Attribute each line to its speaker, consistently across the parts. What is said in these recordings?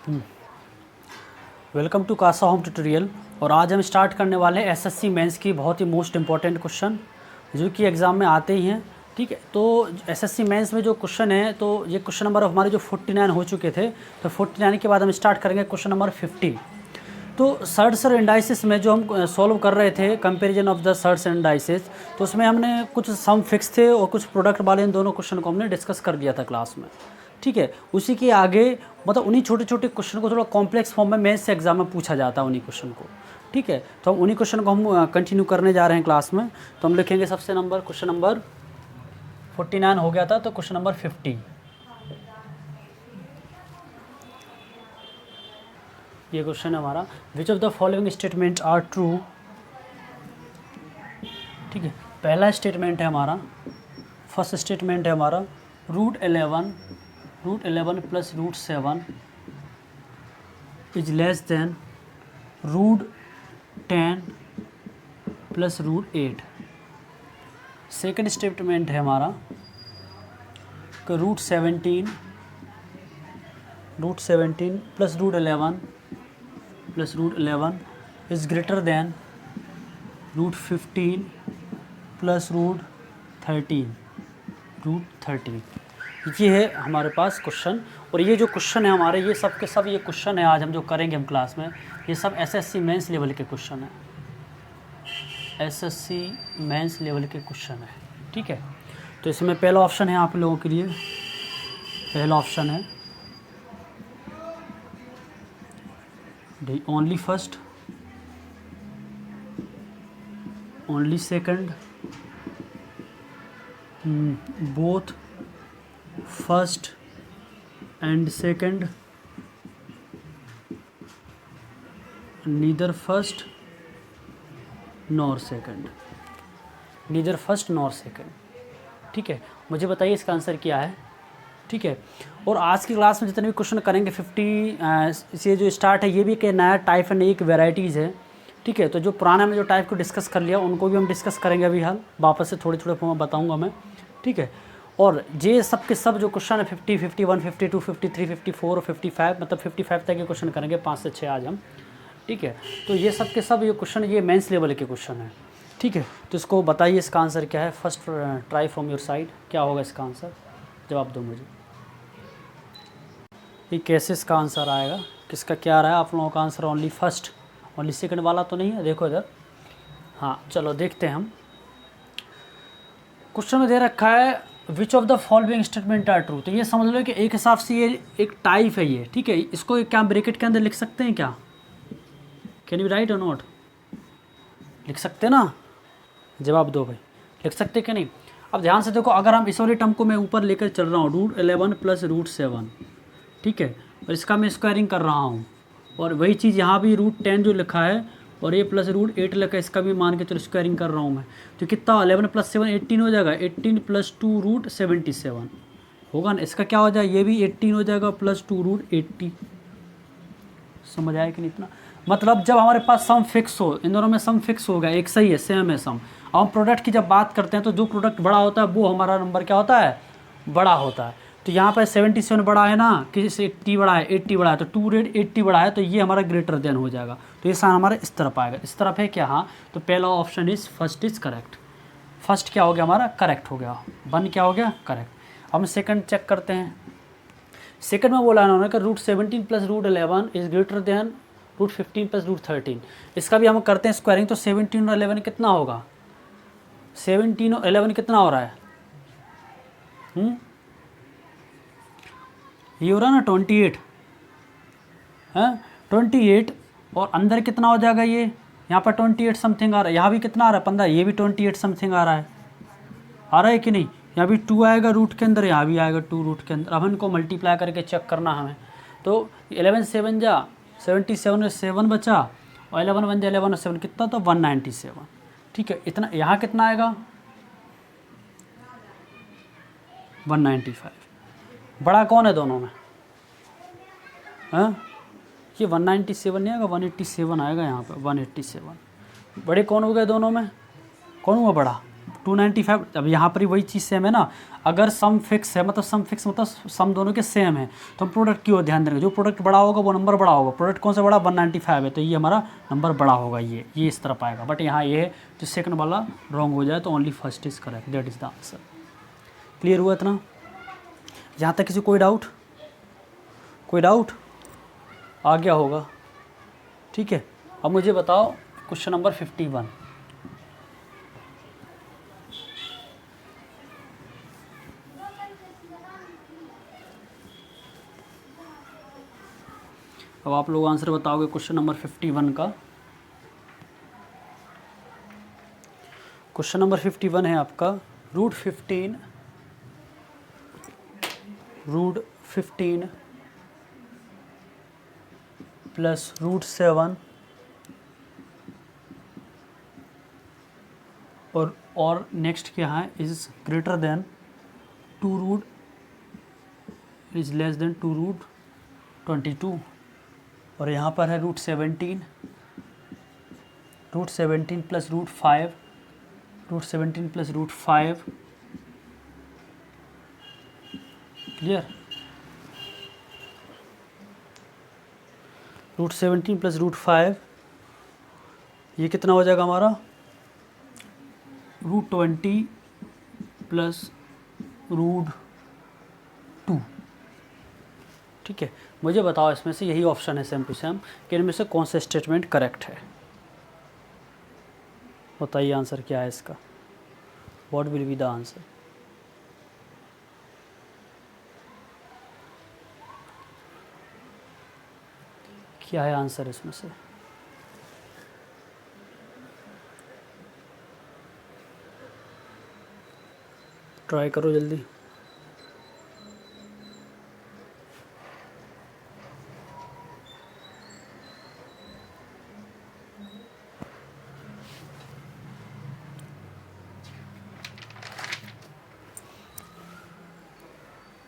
Speaker 1: Welcome to Casa home tutorial. और आज हम स्टार्ट करने वाले हैं एसएससी मेंस की बहुत ही मोस्ट इंपॉर्टेंट क्वेश्चन जो कि एग्ज़ाम में आते ही हैं। ठीक है, तो एसएससी मेंस में जो क्वेश्चन है, तो ये क्वेश्चन नंबर हमारे जो 49 हो चुके थे, तो 49 के बाद हम स्टार्ट करेंगे क्वेश्चन नंबर 50। तो सर्ट्स और इंडाइसिस में जो हम सॉल्व कर रहे थे, comparison of the shirts and indices, तो उसमें हमने कुछ सम फिक्स थे और कुछ प्रोडक्ट वाले, इन दोनों क्वेश्चन को हमने डिस्कस कर दिया था क्लास में। ठीक है, उसी के आगे मतलब उन्हीं छोटे छोटे क्वेश्चन को थोड़ा कॉम्प्लेक्स फॉर्म में मेंस से एग्जाम में पूछा जाता है उन्हीं क्वेश्चन को। ठीक है, तो हम उन्हीं क्वेश्चन को हम कंटिन्यू करने जा रहे हैं क्लास में। तो हम लिखेंगे सबसे नंबर, क्वेश्चन नंबर 49 हो गया था, तो क्वेश्चन नंबर 50। ये क्वेश्चन है हमारा, which of the following statement are true. ठीक है, पहला स्टेटमेंट है हमारा, फर्स्ट स्टेटमेंट है हमारा, root 11 plus root 7 is less than root 10 plus root 8। Second statement है हमारा कि root 17 plus root 11 is greater than root 15 plus root 13। ये है हमारे पास क्वेश्चन। और ये जो क्वेश्चन है हमारे, ये सब के सब ये क्वेश्चन है आज हम जो करेंगे हम क्लास में, ये सब एसएससी मेंस लेवल के क्वेश्चन है, एसएससी मेंस लेवल के क्वेश्चन है। ठीक है, तो इसमें पहला ऑप्शन है आप लोगों के लिए, पहला ऑप्शन है D only first, only second, both first and second, neither first nor second, neither first nor second. ठीक है, मुझे बताइए इसका आंसर क्या है। ठीक है, और आज की क्लास में जितने भी क्वेश्चन करेंगे 50 से जो स्टार्ट है, ये भी एक नया टाइप है, नई एक वेराइटीज़ है। ठीक है, तो जो पुराना में जो टाइप को डिस्कस कर लिया उनको भी हम डिस्कस करेंगे अभी हाल वापस से, थोड़े थोड़े फॉर्म में बताऊंगा मैं। ठीक है, और ये सब के सब जो क्वेश्चन है 50, 51, 52, 53, 54 और 55, मतलब 55 तक के क्वेश्चन करेंगे, 5 से 6 आज हम। ठीक है, तो ये सब के सब ये क्वेश्चन, ये मेंस लेवल के क्वेश्चन है। ठीक है, तो इसको बताइए इसका आंसर क्या है। First try from your side, क्या होगा इसका आंसर, जवाब दो मुझे। ये कैसे इसका आंसर आएगा, किसका क्या रहा है आप लोगों का answer. Only first, only second वाला तो नहीं है, देखो इधर। हाँ चलो देखते हैं हम। क्वेश्चन में दे रखा है which of the following statement are true. तो ये समझ लो कि एक हिसाब से ये एक टाइप है ये। ठीक है, इसको क्या ब्रैकेट के अंदर लिख सकते हैं क्या, कैन यू राइट और नॉट, लिख सकते हैं ना, जवाब दो भाई, लिख सकते क्या नहीं। अब ध्यान से देखो, अगर हम इस वाले टर्म को मैं ऊपर लेकर चल रहा हूँ, रूट 11 प्लस रूट 7, ठीक है, और इसका मैं स्क्वायरिंग कर रहा हूँ, और वही चीज़ यहाँ भी रूट 10 जो लिखा है और ये प्लस रूट 8 लिखा है, इसका भी मान के चलो स्क्वायरिंग कर रहा हूँ मैं, तो कितना 11 प्लस 7 18 हो जाएगा, 18 प्लस 2 रूट 77 होगा ना। इसका क्या हो जाएगा, ये भी 18 हो जाएगा प्लस 2 रूट 80। समझ आया कि नहीं इतना, मतलब जब हमारे पास सम फिक्स हो, इन दोनों में सम फिक्स होगा, एक सही है, सेम है सम। अब हम प्रोडक्ट की जब बात करते हैं तो जो प्रोडक्ट बड़ा होता है वो हमारा नंबर क्या होता है, बड़ा होता है। तो यहाँ पर 77 बड़ा है ना, किसी से 80 बड़ा है, 80 बड़ा है, तो 2 रेट 80 बड़ा है, तो ये हमारा ग्रेटर देन हो जाएगा। तो ये साइन हमारा इस तरफ आएगा, इस तरफ है क्या, हाँ, तो पहला option is first is correct. First क्या हो गया हमारा, करेक्ट हो गया, 1 क्या हो गया, करेक्ट। अब हम सेकंड चेक करते हैं। सेकंड में बोला उन्होंने कि root 17 plus root 11 is greater than root 15 plus root 13। इसका भी हम करते हैं स्क्वायरिंग, तो 17 और 11 कितना होगा, 17 और 11 कितना हो रहा है, ये हो रहा है ना 28 है, 28, और अंदर कितना हो जाएगा, ये यहाँ पर 28 समथिंग आ रहा है, यहाँ भी कितना आ रहा है 15, ये भी 28 समथिंग आ रहा है कि नहीं। यहाँ भी 2 आएगा रूट के अंदर, यहाँ भी आएगा 2 रूट के अंदर। अब इनको मल्टीप्लाई करके चेक करना हमें, तो 11 7 जा 77 7 बचा, और 11 1 जा 11 और 7 कितना, तो 197। ठीक है, इतना यहाँ कितना आएगा 195। बड़ा कौन है दोनों में, हाँ, ये 197 नहीं आएगा, 187 आएगा यहाँ पर, 187। बड़े कौन हो गए दोनों में, कौन हुआ बड़ा, 295, अब यहाँ पर ही वही चीज़ सेम है ना, अगर सम फिक्स है मतलब सम दोनों के सेम है तो हम प्रोडक्ट की ओर ध्यान देंगे, जो प्रोडक्ट बड़ा होगा वो नंबर बड़ा होगा। प्रोडक्ट कौन सा बड़ा, 195 है तो ये हमारा नंबर बड़ा होगा, ये इस तरफ आएगा। बट यहाँ ये है जो सेकंड वाला रॉन्ग हो जाए तो only first is correct, that is the answer. Clear हुआ इतना? यहाँ तक किसी कोई डाउट आ गया होगा? ठीक है, अब मुझे बताओ क्वेश्चन नंबर 51। अब आप लोग आंसर बताओगे क्वेश्चन नंबर 51 का। क्वेश्चन नंबर 51 है आपका √15 प्लस √7 और नेक्स्ट क्या है, is greater than 2 root is less than 2 root 22, और यहाँ पर है √17 प्लस √5 क्लियर। √17 प्लस √5 ये कितना हो जाएगा हमारा, √20 प्लस √2। ठीक है, मुझे बताओ इसमें से, यही ऑप्शन है सेम टू सेम, कि इनमें से कौन सा स्टेटमेंट करेक्ट है। बताइए आंसर क्या है इसका, what will be the answer. क्या है आंसर इसमें से? ट्राई करो जल्दी।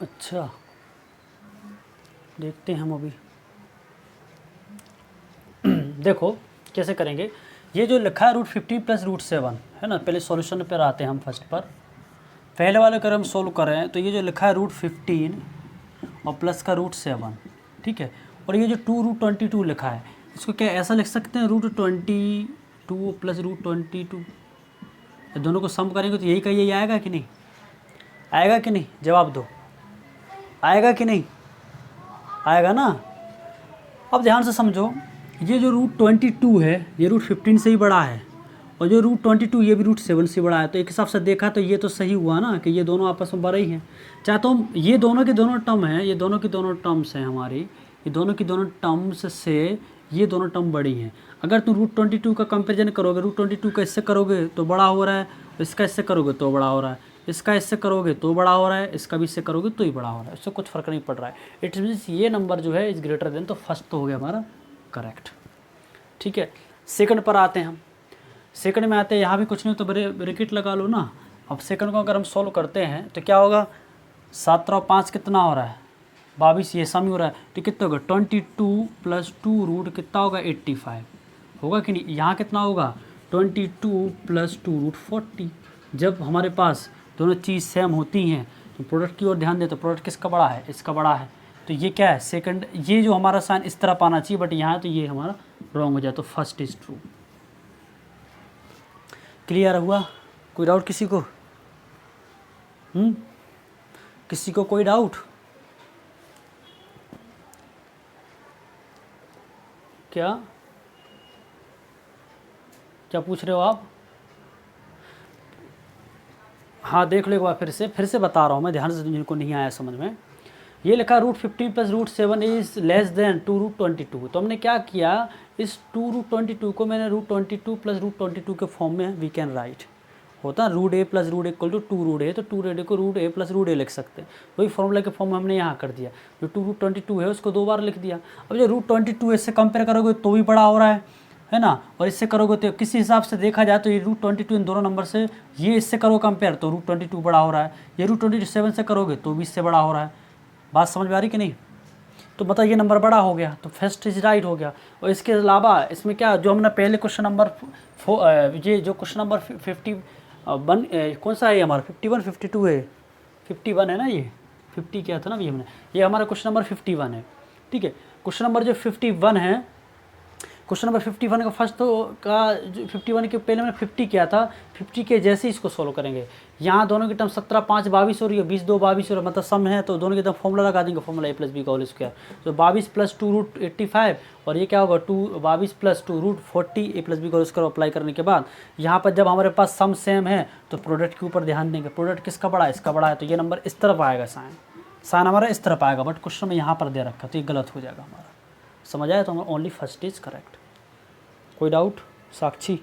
Speaker 1: अच्छा, देखते हैं हम अभी। देखो कैसे करेंगे, ये जो लिखा है √50 प्लस √7 है ना, पहले सॉल्यूशन पर आते हैं हम फर्स्ट पर। पहले वाले अगर हम सोल्व करें तो ये जो लिखा है √15 और प्लस का √7, ठीक है, और ये जो 2√22 लिखा है, इसको क्या ऐसा लिख सकते हैं, √22 प्लस √22, दोनों को सम करेंगे तो यही का यही आएगा कि नहीं, आएगा कि नहीं, जवाब दो, आएगा कि नहीं, आएगा ना। अब ध्यान से समझो, ये जो √22 है ये √15 से ही बड़ा है, और जो √22 ये भी √7 से बड़ा है, तो एक हिसाब से देखा तो ये तो सही हुआ ना कि ये दोनों आपस में बड़े ही हैं। चाहे तो ये दोनों के दोनों टर्म हैं, ये दोनों की दोनों टर्म्स हैं हमारी, ये दोनों की दोनों टर्म्स से ये दोनों टर्म बड़ी हैं। अगर तुम √22 का कंपेरिजन करोगे, √22 का इससे करोगे तो बड़ा हो रहा है, इसका इससे करोगे तो बड़ा हो रहा है, इसका इससे करोगे तो बड़ा हो रहा है, इसका भी इससे करोगे तो ही बड़ा हो रहा है, इससे कुछ फ़र्क नहीं पड़ रहा है। इट मीन्स ये नंबर जो है इज ग्रेटर देन, तो फर्स्ट तो हो गया हमारा करेक्ट। ठीक है, सेकंड पर आते हैं हम। सेकंड में आते हैं, यहाँ भी कुछ नहीं तो ब्रैकेट लगा लो ना। अब सेकंड को अगर हम सॉल्व करते हैं तो क्या होगा, 7 और 5 कितना हो रहा है, 22, ये सम ही हो रहा है, तो कितना होगा, 22 प्लस 2 रूट कितना होगा, 85 होगा कि नहीं। यहाँ कितना होगा, 22 प्लस 2 रूट 40। जब हमारे पास दोनों चीज़ सेम होती हैं तो प्रोडक्ट की ओर ध्यान दे, तो प्रोडक्ट किसका बड़ा है, इसका बड़ा है, तो ये क्या है सेकंड, ये जो हमारा साइन इस तरफ आना चाहिए, बट यहाँ तो ये हमारा रॉन्ग हो जाए, तो फर्स्ट इज ट्रू। क्लियर हुआ? कोई डाउट किसी को? किसी को कोई डाउट? क्या क्या पूछ रहे हो आप? हाँ देख लो एक बार, फिर से बता रहा हूँ मैं, ध्यान से जिनको नहीं आया समझ में। ये लिखा √50 प्लस √7 इज लेस देन 2√22, तो हमने क्या किया, इस 2√22 को मैंने √22 प्लस √22 के फॉर्म में वी कैन राइट, होता √a plus √a equal to 2√a, तो 2√a को √a प्लस √a लिख सकते हैं, वही फॉर्मूला के फॉर्म में हमने यहाँ कर दिया। जो 2√22 है उसको 2 बार लिख दिया। अब जो √22 इससे कंपेयर करोगे तो भी बड़ा हो रहा है ना, और इससे करोगे तो किसी हिसाब से देखा जाए तो ये √22 इन दोनों नंबर से, ये इससे करो कंपेयर तो √22 बड़ा हो रहा है, ये √27 से करोगे तो भी इससे बड़ा हो रहा है। बात समझ में आ रही कि नहीं? तो मतलब ये नंबर बड़ा हो गया, तो फर्स्ट इज राइट हो गया। और इसके अलावा इसमें क्या, जो हमने पहले क्वेश्चन नंबर ये जो क्वेश्चन नंबर कौन सा है हमारा 51 52 है, 51 है ना, ये 50 क्या था ना अभी हमने, ये हमारा क्वेश्चन नंबर 51 है। ठीक है, क्वेश्चन नंबर जो 51 है, क्वेश्चन नंबर 51 का फर्स्ट तो का जो 51 के पहले मैंने 50 किया था, 50 के जैसे ही इसको सोल्व करेंगे। यहाँ दोनों की टर्म 17 5 22 हो रही है, 20 2 22 हो रहा है, मतलब सम है तो दोनों की टर्म फॉर्मूला लगा देंगे, फॉर्मूला a + b का होल स्क्वायर। तो 22 + 2 रूट 85 और ये क्या होगा 22 + 2 रूट 40 a + b का होल स्क्वायर अप्लाई करने के बाद यहाँ पर जब हमारे पास सम सेम है तो प्रोडक्ट के ऊपर ध्यान देंगे, प्रोडक्ट किसका बड़ा है, इसका बड़ा है, तो ये नंबर इस तरफ आएगा, साइन हमारा इस तरफ आएगा, बट क्वेश्चन में यहाँ पर दे रखा तो ये गलत हो जाएगा हमारा। समझ आया, तो हमारा ओनली फर्स्ट इज करेक्ट। कोई डाउट साक्षी?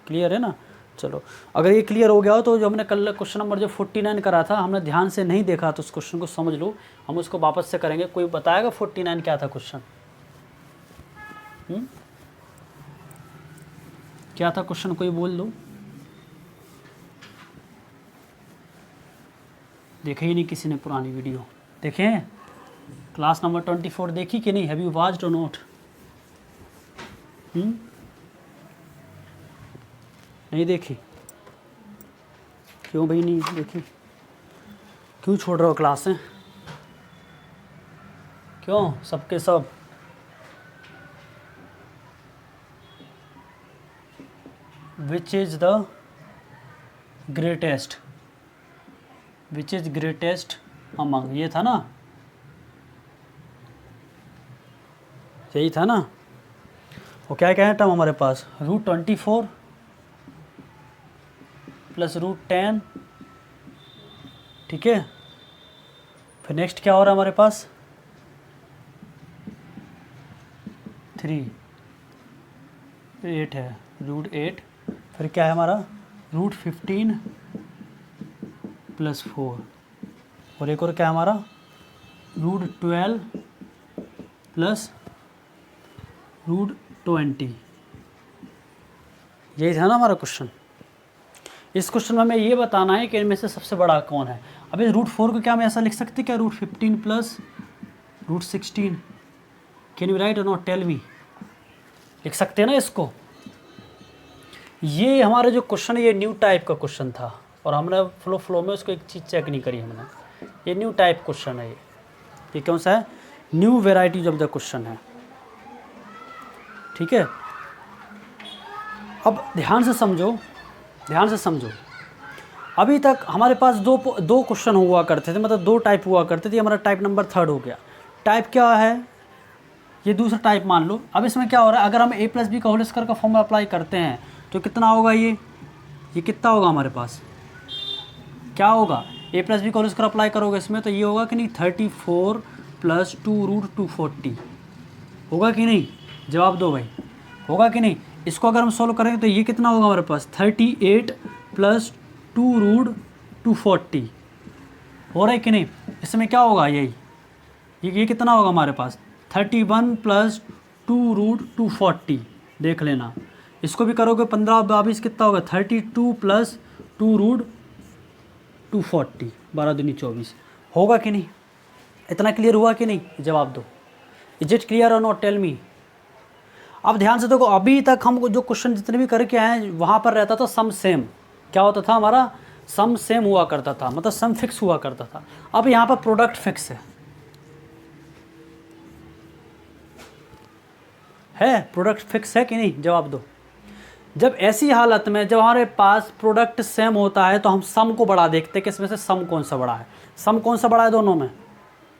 Speaker 1: क्लियर है ना? चलो, अगर ये क्लियर हो गया हो तो जो हमने कल क्वेश्चन नंबर जो 49 करा था हमने ध्यान से नहीं देखा तो उस क्वेश्चन को समझ लो, हम उसको वापस से करेंगे। कोई बताएगा 49 क्या था क्वेश्चन? क्या था क्वेश्चन, कोई बोल दो। देखे ही नहीं किसी ने पुरानी वीडियो, देखे हैं? क्लास नंबर 24 देखी कि नहीं? हैव यू वॉच्ड और नॉट? नहीं देखी? क्यों भाई नहीं देखी? क्यों छोड़ रहे हो क्लासें? क्यों सबके सब? Which is the greatest, which is greatest among, ये था ना, यही था ना। और क्या क्या है टर्म हमारे पास, √24 + √10, ठीक है। फिर नेक्स्ट क्या हो रहा है हमारे पास, 3 8 है, √8, फिर क्या है हमारा √15 + 4, और एक और क्या है हमारा √12 + √20। यही था ना हमारा क्वेश्चन। इस क्वेश्चन में हमें ये बताना है कि इनमें से सबसे बड़ा कौन है। अब इस √4 को क्या हम ऐसा लिख सकते हैं क्या, √15 + √16? कैन यू राइट और नॉट, टेल मी? लिख सकते हैं ना इसको? ये हमारा जो क्वेश्चन है ये न्यू टाइप का क्वेश्चन था और हमने फ्लो में उसको एक चीज़ चेक नहीं करी हमने। ये न्यू टाइप क्वेश्चन है, ये कौन सा है, new varieties of the question है, ठीक है। अब ध्यान से समझो, ध्यान से समझो। अभी तक हमारे पास दो क्वेश्चन हुआ करते थे, मतलब 2 टाइप हुआ करते थे। हमारा टाइप नंबर 3 हो गया। टाइप क्या है, ये दूसरा टाइप मान लो। अब इसमें क्या हो रहा है, अगर हम a + b का होल स्क्वायर का फॉर्मूला अप्लाई करते हैं तो कितना होगा, ये कितना होगा हमारे पास, क्या होगा, a + b का होल स्क्वायर अप्लाई करोगे इसमें तो ये होगा कि नहीं 34 + 2 √240 होगा कि नहीं? जवाब दो भाई, होगा कि नहीं? इसको अगर हम सोल्व करेंगे तो ये कितना होगा हमारे पास, 38 + 2 √240 हो रहा है कि नहीं? इसमें क्या होगा, यही ये कितना होगा हमारे पास, 31 + 2 √240। देख लेना, इसको भी करोगे 15 22 कितना होगा, 32 + 2 √240, 12 दूनी 24 होगा कि नहीं? इतना क्लियर हुआ कि नहीं? जवाब दो, इज इट क्लियर और नॉट, टेल मी। अब ध्यान से देखो, अभी तक हम जो क्वेश्चन जितने भी करके आए हैं वहाँ पर रहता था सम सेम। क्या होता था हमारा, सम सेम हुआ करता था, मतलब सम फिक्स हुआ करता था। अब यहाँ पर प्रोडक्ट फिक्स है प्रोडक्ट फिक्स है कि नहीं? जवाब दो। जब ऐसी हालत में जब हमारे पास प्रोडक्ट सेम होता है तो हम सम को बड़ा देखते हैं कि इसमें से सम कौन सा बड़ा है। सम कौन सा बड़ा है दोनों में,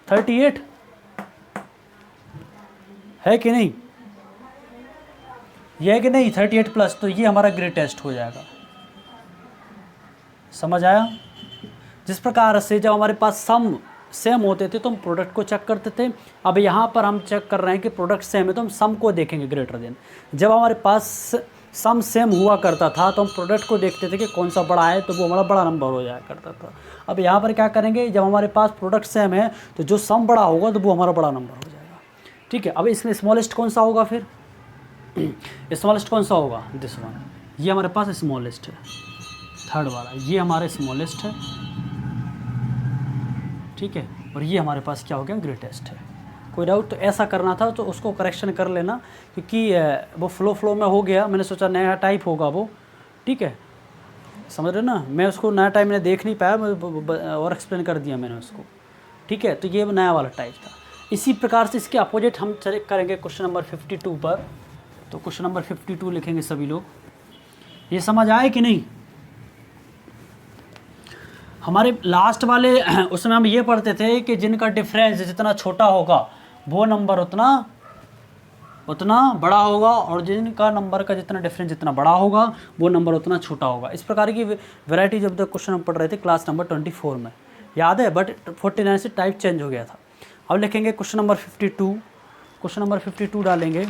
Speaker 1: 38 है कि नहीं? ये है कि नहीं, 38 प्लस, तो ये हमारा ग्रेटेस्ट हो जाएगा। समझ आया? जिस प्रकार से जब हमारे पास सम सेम होते थे तो हम प्रोडक्ट को चेक करते थे। अब यहाँ पर हम चेक कर रहे हैं कि प्रोडक्ट सेम है तो हम सम को देखेंगे ग्रेटर देन। जब हमारे पास सम सेम हुआ करता था तो हम प्रोडक्ट को देखते थे कि कौन सा बड़ा है, तो वो हमारा बड़ा नंबर हो जाया करता था। अब यहाँ पर क्या करेंगे, जब हमारे पास प्रोडक्ट सेम है तो जो सम बड़ा होगा तो वो हमारा बड़ा नंबर हो जाएगा। ठीक है, अब इसमें स्मॉलेस्ट कौन सा होगा, फिर स्मॉलेस्ट कौन सा होगा, दिस वन। ये हमारे पास स्मॉलेस्ट है, थर्ड वाला, ये हमारा स्मॉलेस्ट है। ठीक है, और ये हमारे पास क्या हो गया, ग्रेटेस्ट है। कोई डाउट? तो ऐसा करना था, तो उसको करेक्शन कर लेना, क्योंकि वो फ्लो में हो गया, मैंने सोचा नया टाइप होगा वो, ठीक है, समझ रहे ना, मैं उसको नया टाइप मैंने देख नहीं पाया और एक्सप्लेन कर दिया मैंने उसको, ठीक है। तो ये नया वाला टाइप था। इसी प्रकार से इसके अपोजिट हम चेक करेंगे क्वेश्चन नंबर 52 पर। तो क्वेश्चन नंबर 52 लिखेंगे सभी लोग। ये समझ आए कि नहीं? हमारे लास्ट वाले उसमें हम ये पढ़ते थे कि जिनका डिफरेंस जितना छोटा होगा वो नंबर उतना बड़ा होगा, और जिनका नंबर का जितना डिफरेंस जितना बड़ा होगा वो नंबर उतना छोटा होगा। इस प्रकार की वैरायटी जब तक क्वेश्चन हम पढ़ रहे थे क्लास नंबर 24 में, याद है, बट 49 से टाइप चेंज हो गया था। अब लिखेंगे क्वेश्चन नंबर 52। क्वेश्चन नंबर 52 डालेंगे,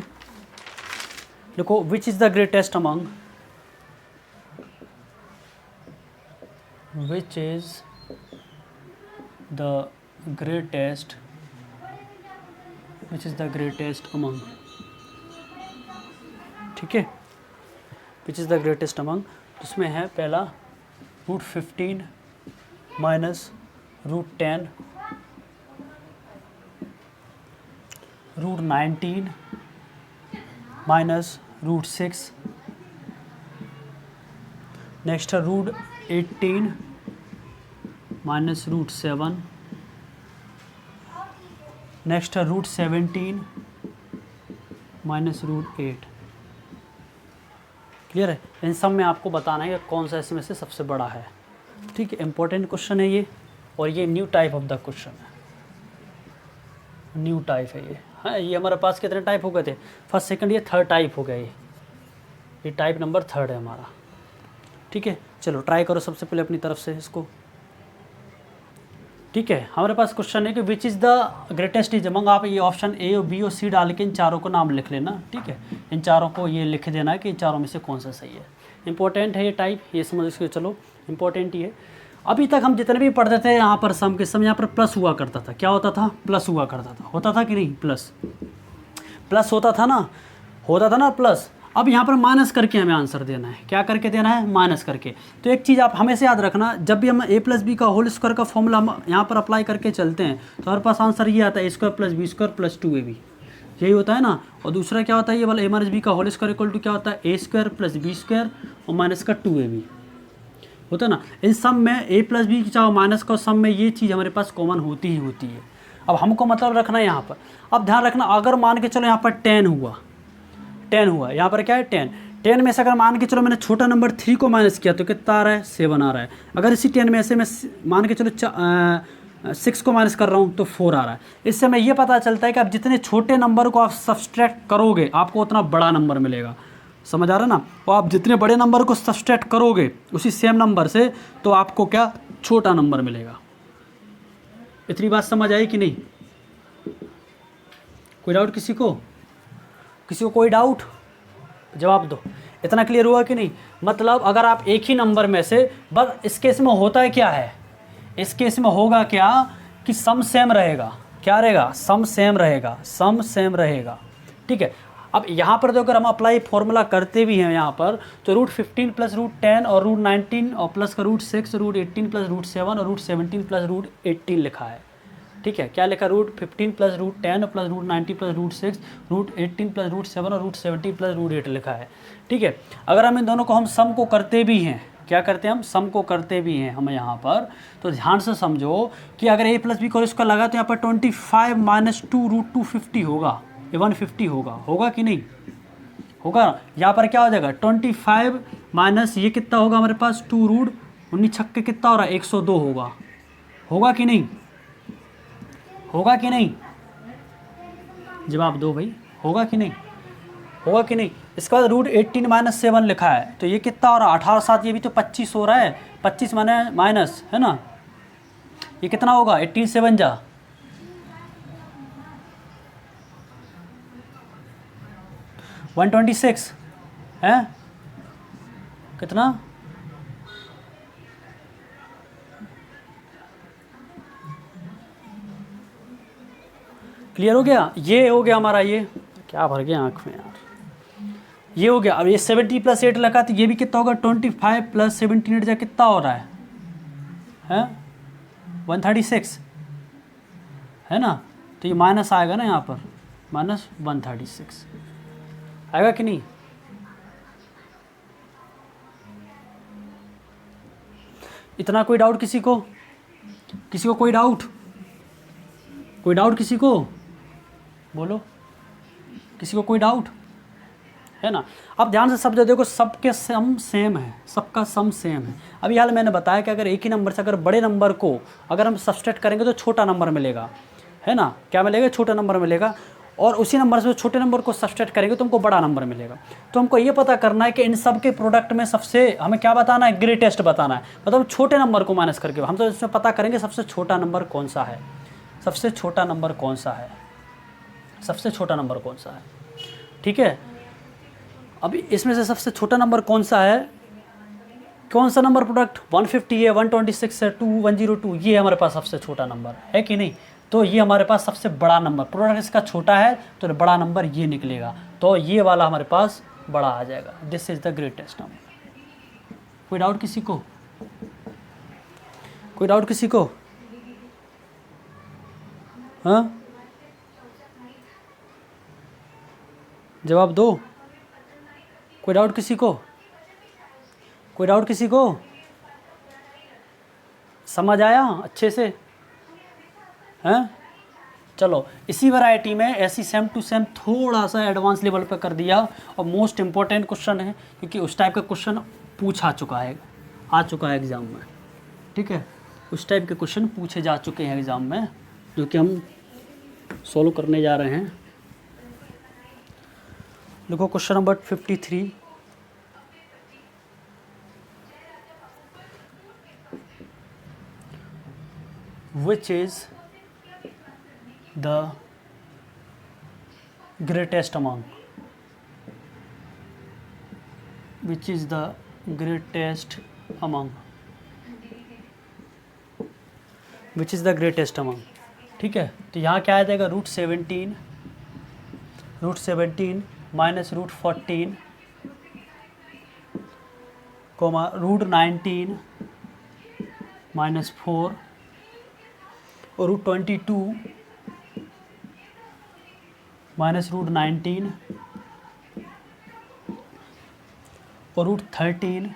Speaker 1: देखो, which is the greatest among, which is the greatest among, ठीक है, which is the greatest among, उसमें है पहला √15 माइनस √10 √19 माइनस √6, नेक्स्ट है √18 माइनस √7, नेक्स्ट है √17 माइनस √8। क्लियर है? इन सब में आपको बताना है कि कौन सा इसमें से सबसे बड़ा है, ठीक है। इंपॉर्टेंट क्वेश्चन है ये, और ये new type of the question है, न्यू टाइप है ये। हाँ, ये हमारे पास कितने टाइप हो गए थे? फर्स्ट सेकंड, ये थर्ड टाइप हो गया, ये टाइप नंबर 3 है हमारा, ठीक है। चलो ट्राई करो सबसे पहले अपनी तरफ से इसको, ठीक है। हमारे पास क्वेश्चन है कि which is the greatest is among, आप ये ऑप्शन ए और बी और सी डाल के इन चारों को नाम लिख लेना, ठीक है। इन चारों को ये लिख देना है कि इन चारों में से कौन सा सही है। इंपॉर्टेंट है ये टाइप, ये समझ के चलो, इंपॉर्टेंट ही है। अभी तक हम जितने भी पढ़ते थे यहाँ पर सम के सम, यहाँ पर प्लस हुआ करता था। क्या होता था? प्लस हुआ करता था, होता था कि नहीं? प्लस होता था ना प्लस। अब यहाँ पर माइनस करके हमें आंसर देना है। क्या करके देना है? माइनस करके। तो एक चीज़ आप हमेशा याद रखना, जब भी हम a प्लस बी का होल स्क्वायर का फॉर्मूला हम यहाँ पर अप्लाई करके चलते हैं तो हमारे पास आंसर ये आता है a² + b² + 2ab, यही होता है ना। और दूसरा क्या होता है? ये वाला a - b का होल स्क्वायर इक्वल टू क्या होता है? a² + b² और माइनस का 2ab होता है ना। इन सब में a प्लस बी चाहो माइनस का सब में ये चीज़ हमारे पास कॉमन होती ही होती है। अब हमको मतलब रखना है यहाँ पर, अब ध्यान रखना, अगर मान के चलो यहाँ पर 10 हुआ, यहाँ पर क्या है? 10 में से अगर मान के चलो मैंने छोटा नंबर 3 को माइनस किया तो कितना आ रहा है? 7 आ रहा है। अगर इसी 10 में से मैं मान के चलो 6 को माइनस कर रहा हूँ तो 4 आ रहा है। इससे हमें ये पता चलता है कि आप जितने छोटे नंबर को आप सब्सट्रैक्ट करोगे आपको उतना बड़ा नंबर मिलेगा। समझ आ रहा है ना? और आप जितने बड़े नंबर को सब्सट्रैक्ट करोगे उसी सेम नंबर से तो आपको क्या? छोटा नंबर मिलेगा। इतनी बात समझ आई कि नहीं? कोई डाउट किसी को कोई डाउट? जवाब दो। इतना क्लियर हुआ कि नहीं? मतलब अगर आप एक ही नंबर में से, बस इस केस में होता है क्या है, इस केस में होगा क्या कि सम सेम रहेगा। क्या रहेगा? सम सेम रहेगा, ठीक है। अब यहाँ पर तो अगर हम अप्लाई फॉर्मूला करते भी हैं यहाँ पर तो √15 + √10 और √19 और प्लस का √6, √18 + √7 और √17 + √18 लिखा है, ठीक है। क्या लिखा? √15 + √10 + √19 + √6, √18 + √7 और √17 + √8 लिखा है, ठीक है। अगर हम इन दोनों को हम सम को करते भी हैं, क्या करते हैं हम? सम को करते भी हैं हम यहाँ पर, तो ध्यान से समझो कि अगर a + b को इसका लगा तो यहाँ पर 25 - 2 √250 होगा, 150 होगा कि नहीं? होगा। यहाँ पर क्या हो जाएगा? 25 माइनस ये कितना होगा हमारे पास? 2 √19 छक्के कितना हो रहा है? 102 होगा कि नहीं? होगा कि नहीं? जवाब दो भाई, होगा कि नहीं? इसके बाद √18 - 7 लिखा है तो ये कितना हो रहा है? 18 7, ये भी तो 25 हो रहा है। 25 माइनस है ना, ये कितना होगा? 18 7 जा 126 है कितना? क्लियर हो गया? ये हो गया हमारा, ये क्या भर गया आँख में यार, ये हो गया। अब ये 70 + 8 लगा तो ये भी कितना होगा? 25 + 17 जा कितना हो रहा है? 136 है ना। तो ये माइनस आएगा ना यहाँ पर, -136 आएगा कि नहीं? इतना कोई डाउट किसी को? किसी को कोई डाउट? कोई डाउट किसी को? बोलो, किसी को कोई डाउट है ना? अब ध्यान से सब जो देखो, सबके सम सेम है, सबका सम सेम है। अभी हाल मैंने बताया कि अगर एक ही नंबर से अगर बड़े नंबर को अगर हम सब्सट्रैक्ट करेंगे तो छोटा नंबर मिलेगा, है ना? क्या मिलेगा? छोटा नंबर मिलेगा। और उसी नंबर से छोटे नंबर को सब्सट्रैक्ट करेंगे तो हमको बड़ा नंबर मिलेगा। तो हमको ये पता करना है कि इन सब के प्रोडक्ट में सबसे हमें क्या बताना है? ग्रेटेस्ट बताना है। मतलब छोटे नंबर को माइनस करके हम तो इसमें पता करेंगे सबसे छोटा नंबर कौन सा है, सबसे छोटा नंबर कौन सा है, सबसे छोटा नंबर कौन सा है। ठीक है, अभी इसमें से सबसे छोटा नंबर कौन सा है? कौन सा नंबर प्रोडक्ट? 150 है, 126 है, 102, ये हमारे पास सबसे छोटा नंबर है कि नहीं? तो ये हमारे पास सबसे बड़ा नंबर, प्रोडक्ट इसका छोटा है तो बड़ा नंबर ये निकलेगा, तो ये वाला हमारे पास बड़ा आ जाएगा। This is the greatest number. कोई डाउट किसी को? कोई डाउट किसी को? हाँ, जवाब दो। कोई डाउट किसी को? कोई डाउट किसी को? समझ आया अच्छे से? हैं? चलो, इसी वैरायटी में ऐसी सेम टू सेम थोड़ा सा एडवांस लेवल पे कर दिया, और मोस्ट इम्पोर्टेंट क्वेश्चन है क्योंकि उस टाइप का क्वेश्चन पूछा चुका है, आ चुका है एग्ज़ाम में। ठीक है, उस टाइप के क्वेश्चन पूछे जा चुके हैं एग्ज़ाम में, जो कि हम सॉल्व करने जा रहे हैं। देखो question number 53, which is the greatest among? Which is the greatest among? Which is the greatest among? ठीक है, तो यहाँ क्या आ जाएगा? √17 माइनस √14 कोमा √19 -4 और √22 माइनस √19 और √13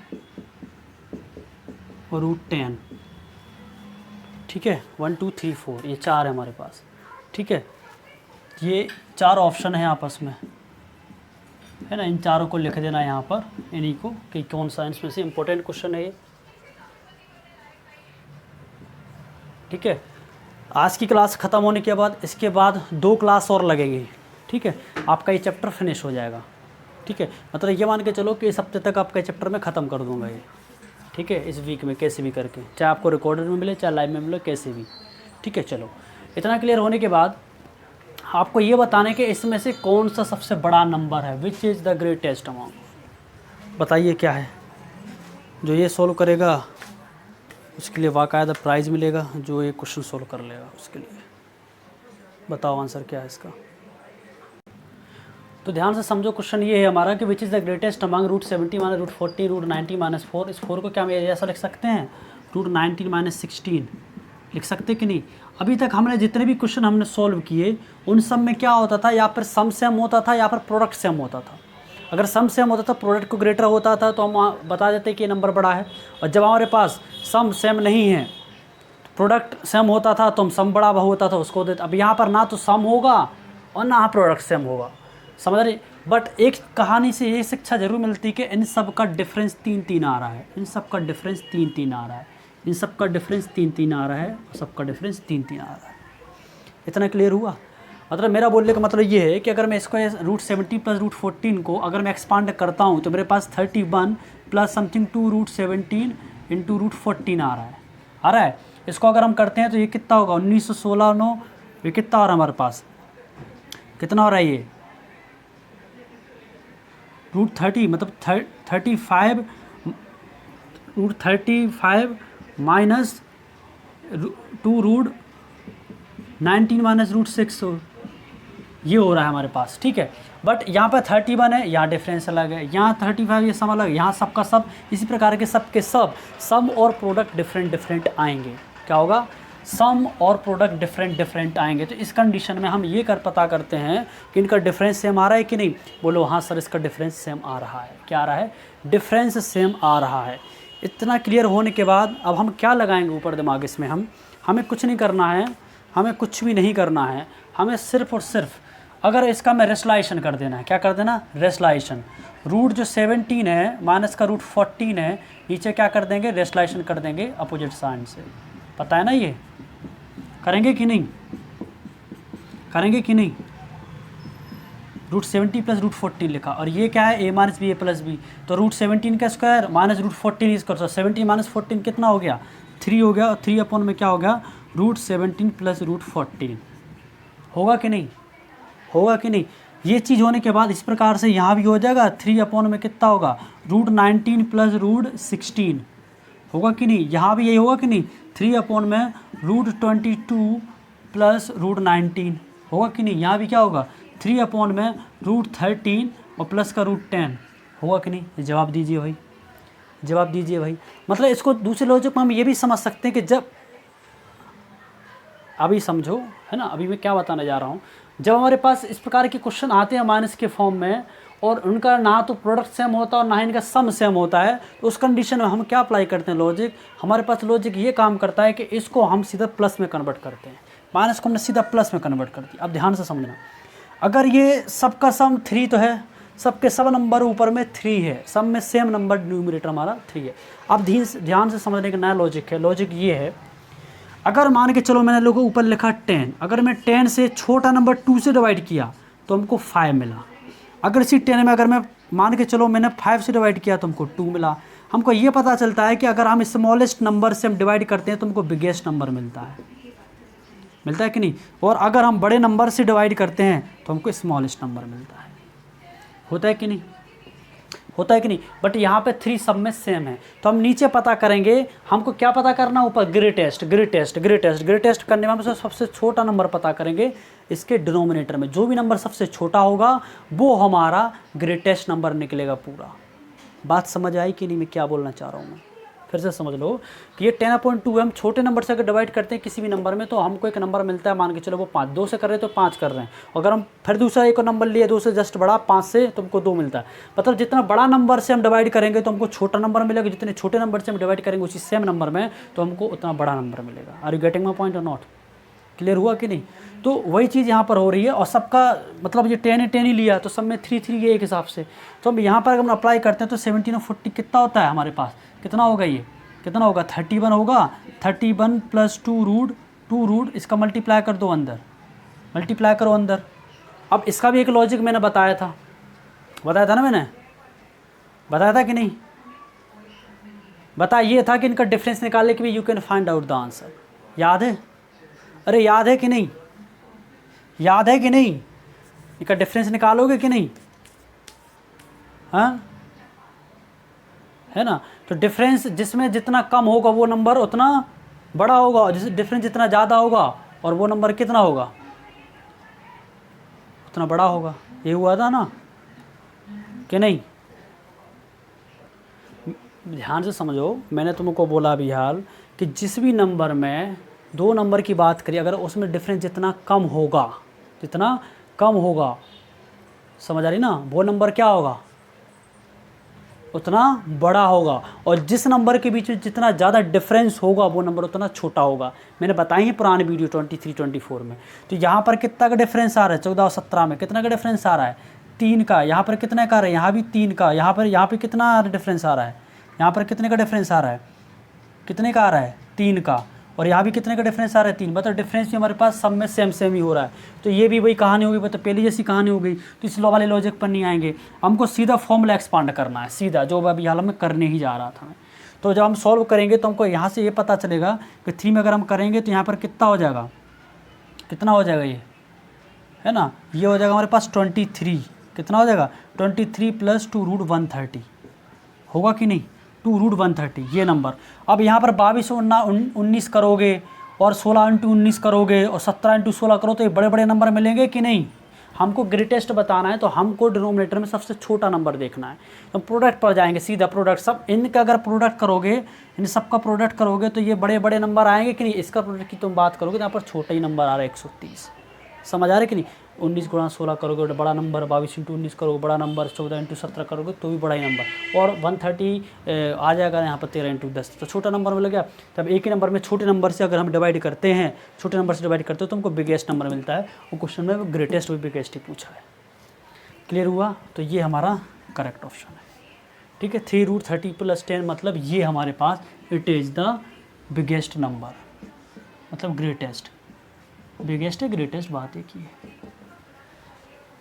Speaker 1: और √10। ठीक है, 1 2 3 4 ये 4 है हमारे पास। ठीक है, ये 4 ऑप्शन है आपस में, है ना? इन चारों को लिख देना यहाँ पर, इन्हीं को, कि कौन सा इसमें से इम्पोर्टेंट क्वेश्चन है ये। ठीक है, आज की क्लास ख़त्म होने के बाद इसके बाद 2 क्लास और लगेंगी। ठीक है, आपका ये चैप्टर फिनिश हो जाएगा। ठीक है, मतलब ये मान के चलो कि इस हफ्ते तक आपका चैप्टर मैं ख़त्म कर दूंगा ये। ठीक है, इस वीक में कैसे भी करके, चाहे आपको रिकॉर्डेड में मिले चाहे लाइव में मिले, कैसे भी। ठीक है, चलो, इतना क्लियर होने के बाद आपको ये बताने कि इसमें से कौन सा सबसे बड़ा नंबर है, which is the greatest amount. बताइए क्या है? जो ये सोल्व करेगा उसके लिए बाकायदा प्राइज़ मिलेगा, जो ये क्वेश्चन सोल्व कर लेगा उसके लिए। बताओ आंसर क्या है इसका? तो ध्यान से समझो, क्वेश्चन ये है हमारा कि which is the greatest among √70 minus √14 √90 -4। इस 4 को क्या हम ऐसा लिख सकते हैं? √19 -16 लिख सकते कि नहीं? अभी तक हमने जितने भी क्वेश्चन हमने सॉल्व किए उन सब में क्या होता था? या फिर सम सेम होता था या फिर प्रोडक्ट सेम होता था। अगर सम सेम होता था, प्रोडक्ट को ग्रेटर होता था, तो हम बता देते कि ये नंबर बड़ा है। और जब हमारे पास सम सेम नहीं है, प्रोडक्ट सेम होता था, तो हम सम बड़ा होता था उसको देते। अब यहाँ पर ना तो सम होगा और ना प्रोडक्ट सेम होगा, समझ रहे? बट एक कहानी से ये शिक्षा जरूर मिलती कि इन सब का डिफरेंस 3-3 आ रहा है, इन सब का डिफरेंस 3-3 आ रहा है, इन सब का डिफरेंस 3-3 आ रहा है, सबका डिफरेंस 3-3 आ रहा है। इतना क्लियर हुआ? मतलब मेरा बोलने का मतलब ये है कि अगर मैं इसको √70 प्लस √14 को अगर मैं एक्सपांड करता हूँ तो मेरे पास 31 प्लस समथिंग 2 √17 इंटू √14 आ रहा है। इसको अगर हम करते हैं तो ये कितना होगा? 1916 9, ये कितना आ रहा है हमारे पास? कितना हो रहा है ये? √30 मतलब 35 √35 माइनस 2 √19 माइनस √6 ये हो रहा है हमारे पास। ठीक है, बट यहाँ पर 31 है, यहाँ डिफरेंस अलग है, यहाँ 35 ये सम अलग, यहाँ सब का सब, इसी प्रकार के सब के सब सम और प्रोडक्ट डिफरेंट आएंगे। क्या होगा? सम और प्रोडक्ट डिफरेंट आएंगे। तो इस कंडीशन में हम ये पता करते हैं कि इनका डिफरेंस सेम आ रहा है कि नहीं। बोलो हाँ सर इसका डिफरेंस सेम आ रहा है। क्या आ रहा है? डिफरेंस सेम आ रहा है। इतना क्लियर होने के बाद अब हम क्या लगाएंगे ऊपर दिमाग इसमें, हमें कुछ नहीं करना है, हमें कुछ भी नहीं करना है। हमें सिर्फ और सिर्फ अगर इसका मैं रेशलाइजेशन कर देना है। क्या कर देना? रेशलाइजेशन। रूट जो 17 है माइनस का रूट 14 है, नीचे क्या कर देंगे? रेशलाइजेशन कर देंगे अपोजिट साइन से। पता है ना ये? करेंगे कि नहीं? करेंगे कि नहीं? रूट 70 प्लस रूट 14 लिखा, और ये क्या है? a minus B A plus B. तो रूट 17 का स्क्वायर माइनस रूट 14 स्क्वायर। तो 17 माइनस 14 कितना हो गया? 3 हो गया। और 3 अपॉन में क्या हो गया? Root 17 plus root 14। होगा कि नहीं? होगा कि नहीं? ये चीज़ होने के बाद इस प्रकार से यहाँ भी हो जाएगा। 3 अपॉन में कितना होगा? Root 19 plus root 16। होगा कि नहीं? यहाँ भी यही होगा कि नहीं? 3 अपॉन में रूट 22 प्लस रूट 19। होगा कि नहीं? यहाँ भी क्या होगा? 3 अपॉन में रूट 13 और प्लस का रूट 10। होगा कि नहीं? जवाब दीजिए भाई, जवाब दीजिए भाई। मतलब इसको दूसरे लॉजिक में हम ये भी समझ सकते हैं कि जब, अभी समझो है ना, अभी मैं क्या बताने जा रहा हूँ। जब हमारे पास इस प्रकार के क्वेश्चन आते हैं माइनस के फॉर्म में, और उनका ना तो प्रोडक्ट सेम होता है और ना ही इनका सम सेम होता है, तो उस कंडीशन में हम क्या अप्लाई करते हैं? लॉजिक। हमारे पास लॉजिक ये काम करता है कि इसको हम सीधा प्लस में कन्वर्ट करते हैं, माइनस को हमने सीधा प्लस में कन्वर्ट कर दिया। अब ध्यान से समझना, अगर ये सबका सम 3 तो है, सबके सब नंबर ऊपर में 3 है, सब में सेम नंबर न्यूमरेटर हमारा 3 है। अब ध्यान से समझने का नया लॉजिक है। लॉजिक ये है, अगर मान के चलो मैंने लोगों ऊपर लिखा 10, अगर मैं 10 से छोटा नंबर 2 से डिवाइड किया तो हमको 5 मिला। अगर इसी 10 में अगर मैं मान के चलो मैंने 5 से डिवाइड किया तो हमको 2 मिला। हमको ये पता चलता है कि अगर हम स्मॉलेस्ट नंबर से हम डिवाइड करते हैं तो हमको बिगेस्ट नंबर मिलता है। मिलता है कि नहीं? और अगर हम बड़े नंबर से डिवाइड करते हैं तो हमको स्मॉलेस्ट नंबर मिलता है। होता है कि नहीं? होता है कि नहीं? बट यहाँ पे 3 सब में सेम है। तो हम नीचे पता करेंगे, हमको क्या पता करना? ऊपर ग्रेटेस्ट करने में हम सबसे छोटा नंबर पता करेंगे। इसके डिनोमिनेटर में जो भी नंबर सबसे छोटा होगा वो हमारा ग्रेटेस्ट नंबर निकलेगा पूरा। बात समझ आई कि नहीं मैं क्या बोलना चाह रहा हूँ? मैं फिर से समझ लो कि ये 10/2 हम छोटे नंबर से अगर डिवाइड करते हैं किसी भी नंबर में तो हमको एक नंबर मिलता है। मान के चलो वो 5, 2 से कर रहे हैं तो 5 कर रहे हैं। अगर हम फिर दूसरा एक नंबर लिए 2 से जस्ट बड़ा, 5 से, तो हमको 2 मिलता है। मतलब जितना बड़ा नंबर से हम डिवाइड करेंगे तो हमको छोटा नंबर मिलेगा, जितने छोटे नंबर से हम डिवाइड करेंगे उसी सेम नंबर में तो हमको उतना बड़ा नंबर मिलेगा। Are you getting my point और नॉट? क्लियर हुआ कि नहीं? तो वही चीज़ यहाँ पर हो रही है। और सबका मतलब ये 10 ही लिया तो सब में 3 ये एक हिसाब से। तो हम यहाँ पर अगर हम अप्लाई करते हैं तो 17 और 40 कितना होता है हमारे पास? कितना होगा? ये कितना होगा? 31 होगा। 31 प्लस 2 रूट इसका मल्टीप्लाई कर दो अंदर, मल्टीप्लाई करो अंदर। अब इसका भी एक लॉजिक मैंने बताया था ना, मैंने बताया था कि नहीं? बताया ये था कि इनका डिफरेंस निकालने के भी you can find out the answer. याद है? अरे याद है कि नहीं? याद है कि नहीं? इनका डिफरेंस निकालोगे कि नहीं? हाँ, है ना? तो डिफरेंस जिसमें जितना कम होगा वो नंबर उतना बड़ा होगा, और जिस डिफरेंस जितना ज़्यादा होगा और वो नंबर कितना होगा? उतना बड़ा होगा। ये हुआ था ना कि नहीं? ध्यान से समझो, मैंने तुमको बोला अभी हाल कि जिस भी नंबर में 2 नंबर की बात करिए, अगर उसमें डिफरेंस जितना कम होगा, समझ आ रही ना, वो नंबर क्या होगा? उतना बड़ा होगा। और जिस नंबर के बीच में जितना ज़्यादा डिफरेंस होगा वो नंबर उतना छोटा होगा। मैंने बताई है पुराने वीडियो 23-24 में। तो यहाँ पर कितना का डिफरेंस आ रहा है? 14 और 17 में कितना का डिफरेंस आ रहा है? 3 का। यहाँ पर कितने का आ रहा है? यहाँ भी 3 का। यहाँ पर कितना डिफरेंस आ रहा है? यहाँ पर कितने का डिफरेंस आ रहा है? कितने का आ रहा है? 3 का। और यहाँ भी कितने का डिफरेंस आ रहा है? 3। मतलब डिफरेंस भी हमारे पास सब में सेम ही हो रहा है। तो ये भी वही कहानी होगी, मतलब पहली जैसी कहानी हो गई। तो इस वाले लॉजिक पर नहीं आएंगे, हमको सीधा फॉर्मूला एक्सपांड करना है, सीधा जो अभी हाल में करने ही जा रहा था मैं। तो जब हम सॉल्व करेंगे तो हमको यहाँ से ये पता चलेगा कि 3 में अगर हम करेंगे तो यहाँ पर कितना हो जाएगा? कितना हो जाएगा? ये है ना, ये हो जाएगा हमारे पास 23। कितना हो जाएगा? 23 प्लस 2 रूट 130 होगा कि नहीं? 2 रूट 130 ये नंबर। अब यहाँ पर 22 और 19 करोगे और 16 × 19 करोगे और 17 × 16 करो तो ये बड़े बड़े नंबर मिलेंगे कि नहीं? हमको ग्रेटेस्ट बताना है तो हमको डिनोमिनेटर में सबसे छोटा नंबर देखना है। तो प्रोडक्ट पर जाएंगे सीधा, प्रोडक्ट सब इनका अगर प्रोडक्ट करोगे, इन सब का प्रोडक्ट करोगे तो ये बड़े बड़े नंबर आएंगे कि नहीं। इसका प्रोडक्ट की तुम बात करोगे तो यहाँ पर छोटा ही नंबर आ रहा है 130, समझ आ रहा है कि नहीं। 19 गुणा 16 करोगे तो बड़ा नंबर, 22 इंटू 19 करोगे बड़ा नंबर, 14 इंटू 17 करोगे तो भी बड़ा ही नंबर, और 130 आ जाएगा यहाँ पर 13 इंटू 10 तो छोटा नंबर मिल गया। तब एक ही नंबर में छोटे नंबर से अगर हम डिवाइड करते हैं, छोटे नंबर से डिवाइड करते हो तो हमको बिगेस्ट नंबर मिलता है। वो क्वेश्चन में ग्रेटेस्ट भी बिगेस्ट ही पूछा है। क्लियर हुआ? तो ये हमारा करेक्ट ऑप्शन है। ठीक है, 3√30 + 10 मतलब ये हमारे पास it is the biggest number, मतलब ग्रेटेस्ट। बिगेस्ट है ग्रेटेस्ट, बात एक ही है।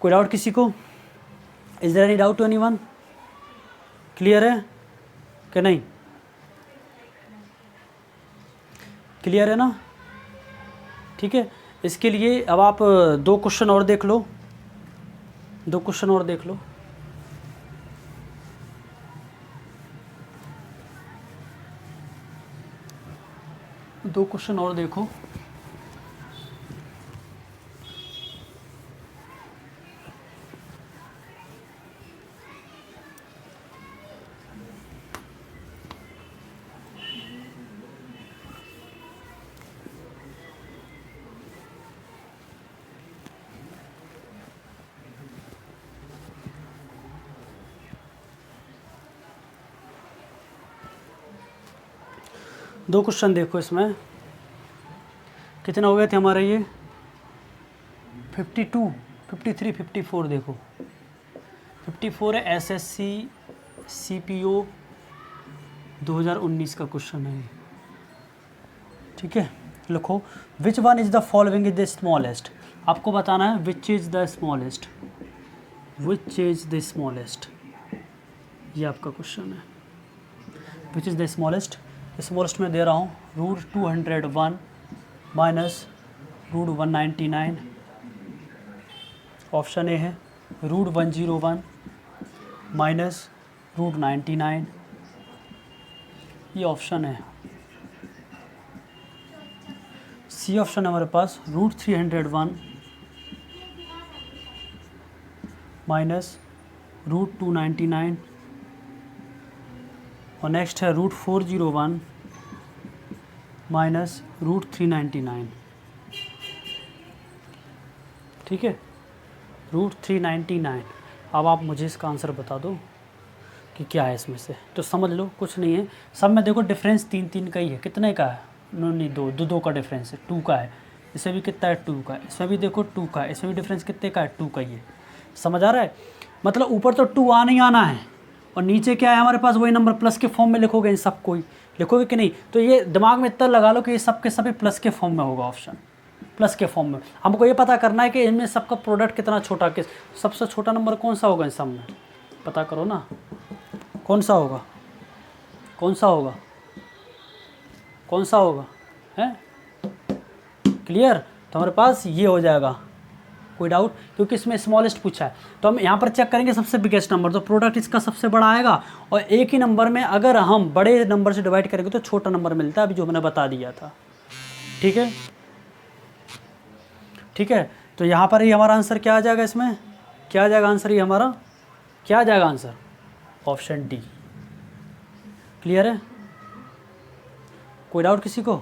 Speaker 1: कोई डाउट किसी को? Is there any doubt to anyone? Clear है कि नहीं? क्लियर है ना? ठीक है, इसके लिए अब आप 2 क्वेश्चन और देख लो, 2 क्वेश्चन और देख लो। दो क्वेश्चन और देखो। दो क्वेश्चन देखो, इसमें कितने हो गए थे हमारे ये 52, 53, 54 देखो 54 है एसएससी सीपीओ 2019 का क्वेश्चन है। ठीक है, लिखो which one is the following is the smallest. आपको बताना है which is the smallest, which is the smallest, ये आपका क्वेश्चन है। Which is the smallest, smallest में दे रहा हूँ √201 माइनस √199, ऑप्शन ए है √101 माइनस √99, ये ऑप्शन है। सी ऑप्शन है हमारे पास √301 माइनस √299, और नेक्स्ट है √401 माइनस √399। ठीक है, √399। अब आप मुझे इसका आंसर बता दो कि क्या है इसमें से। तो समझ लो कुछ नहीं है, सब में देखो डिफरेंस 3 का ही है। कितने का है? नहीं, 2 का डिफरेंस है, 2 का है। इसमें भी कितना है? 2 का है। इसमें भी देखो 2 का है। इसमें भी डिफरेंस कितने का है? 2 का ही है। समझ आ रहा है? मतलब ऊपर तो 2 आना ही आना है, और नीचे क्या है हमारे पास? वही नंबर प्लस के फॉर्म में लिखोगे, इन सबको ही लिखोगे कि नहीं? तो ये दिमाग में इतना लगा लो कि ये सब के सभी प्लस के फॉर्म में होगा, ऑप्शन प्लस के फॉर्म में। हमको ये पता करना है कि इनमें सबका प्रोडक्ट कितना छोटा, किस सबसे छोटा नंबर कौन सा होगा इन सब में, पता करो ना कौन सा होगा, कौन सा होगा, कौन सा होगा, है क्लियर? तो हमारे पास ये हो जाएगा। कोई डाउट? क्योंकि इसमें स्मॉलेस्ट पूछा है तो हम यहाँ पर चेक करेंगे सबसे बिगेस्ट नंबर, तो प्रोडक्ट इसका सबसे बड़ा आएगा। और एक ही नंबर में अगर हम बड़े नंबर से डिवाइड करेंगे तो छोटा नंबर मिलता है, अभी जो मैंने बता दिया था। ठीक है, ठीक है। तो यहाँ पर ही हमारा आंसर क्या आ जाएगा? इसमें क्या आ जाएगा आंसर? ये हमारा क्या आ जाएगा आंसर? Option D. क्लियर है? कोई डाउट किसी को?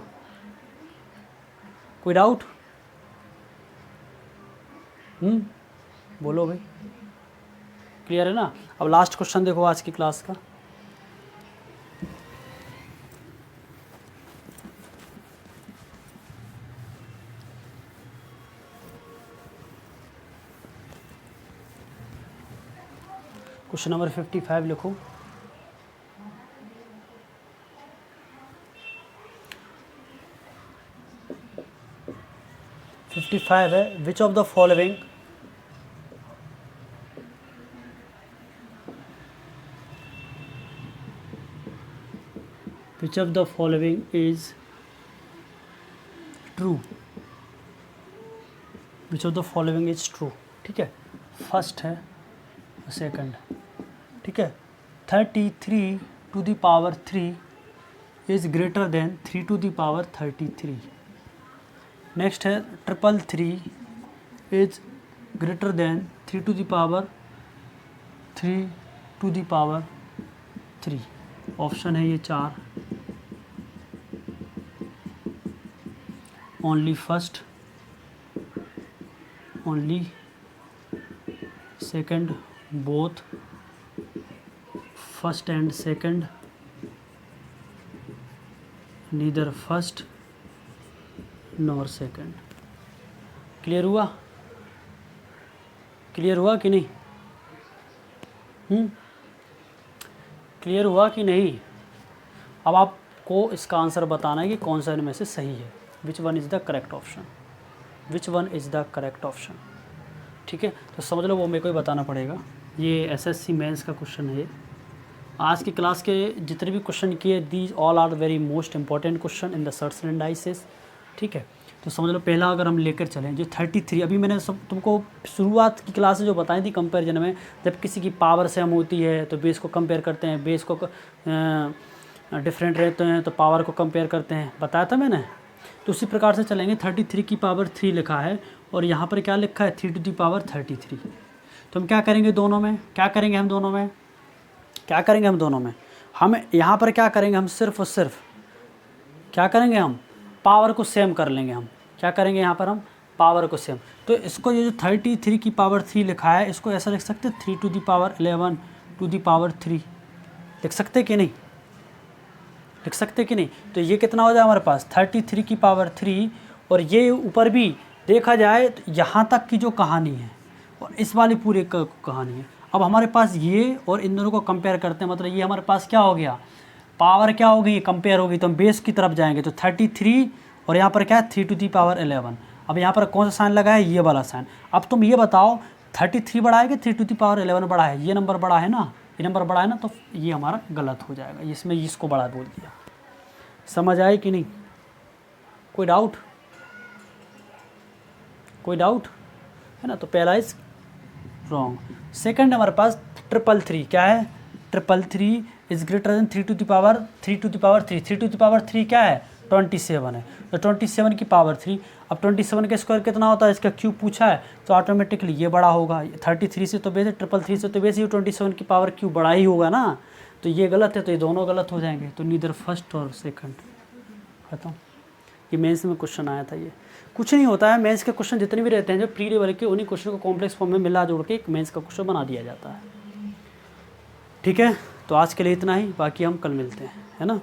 Speaker 1: कोई डाउट? बोलो भाई, क्लियर है ना? अब लास्ट क्वेश्चन देखो आज की क्लास का। क्वेश्चन नंबर 55 लिखो। है which of the following which of the following is true, which of the following is true। ठीक है, फर्स्ट है, सेकंड, ठीक है। 33⁻³ इज़ ग्रेटर देन 3⁻33। नेक्स्ट है 333 is greater than 3 to the power 3 to the power 3। Option है ये 4, only first, only second, both first and second, neither first nor second. Clear हुआ? Clear हुआ कि नहीं? क्लियर हुआ कि नहीं? अब आपको इसका आंसर बताना है कि कौन सा इनमें से सही है। Which one is the correct option, which one is the correct option. ठीक है, तो समझ लो वो मेरे को ही बताना पड़ेगा। ये एसएससी मेंस का क्वेश्चन है ये। आज की क्लास के जितने भी क्वेश्चन किए, these all are very most important question in the search and analysis. ठीक है, तो समझ लो पहला अगर हम लेकर चलें, जो 33, अभी मैंने सब तुमको शुरुआत की क्लास से जो बताई थी कंपैरिजन में, जब किसी की पावर सेम होती है तो बेस को कंपेयर करते हैं, बेस को डिफरेंट रहते हैं तो पावर को कंपेयर करते हैं, बताया था मैंने। तो उसी प्रकार से चलेंगे। 33 की पावर 3 लिखा है और यहाँ पर क्या लिखा है 3 टू द पावर 33। तो हम क्या करेंगे दोनों में, क्या करेंगे हम दोनों में, क्या करेंगे हम दोनों में, हम यहाँ पर क्या करेंगे, हम सिर्फ और सिर्फ क्या करेंगे, हम पावर को सेम कर लेंगे। हम क्या करेंगे यहाँ पर, हम पावर को सेम। तो इसको ये जो 33 की पावर 3 लिखा है, इसको ऐसा लिख सकते हैं 3 to the power 11 to the power 3, लिख सकते कि नहीं, लिख सकते कि नहीं। तो ये कितना हो जाए हमारे पास 33 की पावर 3, और ये ऊपर भी देखा जाए तो यहाँ तक की जो कहानी है और इस वाली पूरी कहानी है। अब हमारे पास ये और इन दोनों को कंपेयर करते हैं, मतलब ये हमारे पास क्या हो गया, पावर क्या होगी, कंपेयर होगी, तो हम बेस की तरफ जाएंगे। तो 33 और यहाँ पर क्या है 3 टू दी पावर 11। अब यहाँ पर कौन सा साइन लगा है, ये वाला साइन। अब तुम ये बताओ 33 बड़ा है कि 3 टू दी पावर 11 बड़ा है, ये नंबर बड़ा है ना, ये नंबर बड़ा है ना, तो ये हमारा गलत हो जाएगा, इसमें इसको बड़ा बोल दिया। समझ आए कि नहीं? कोई डाउट, कोई डाउट है ना? तो पहला इज रॉन्ग। सेकंड हमारे पास 333 क्या है, 333 is greater than 3 to the power 3 to the power 3। 3 to the power 3 क्या है, 27 है। तो 27 की पावर 3। अब 27 का स्क्वायर कितना होता है, इसका क्यूब पूछा है, तो ऑटोमेटिकली ये बड़ा होगा। 33 से तो बेस है, 333 से तो बेस ही 27 की पावर क्यूब बड़ा ही होगा ना। तो ये गलत है, तो ये दोनों गलत हो जाएंगे। तो नीदर फर्स्ट और सेकंड, खत्म। ये मेंस में क्वेश्चन आया था। ये कुछ नहीं होता है, मेंस के क्वेश्चन जितने भी रहते हैं जो प्री लेवल के, उन्हीं क्वेश्चन को कॉम्प्लेक्स फॉर्म में मिला जोड़ के एक मेंस का क्वेश्चन बना दिया जाता है। ठीक है, तो आज के लिए इतना ही, बाकी हम कल मिलते हैं, है ना।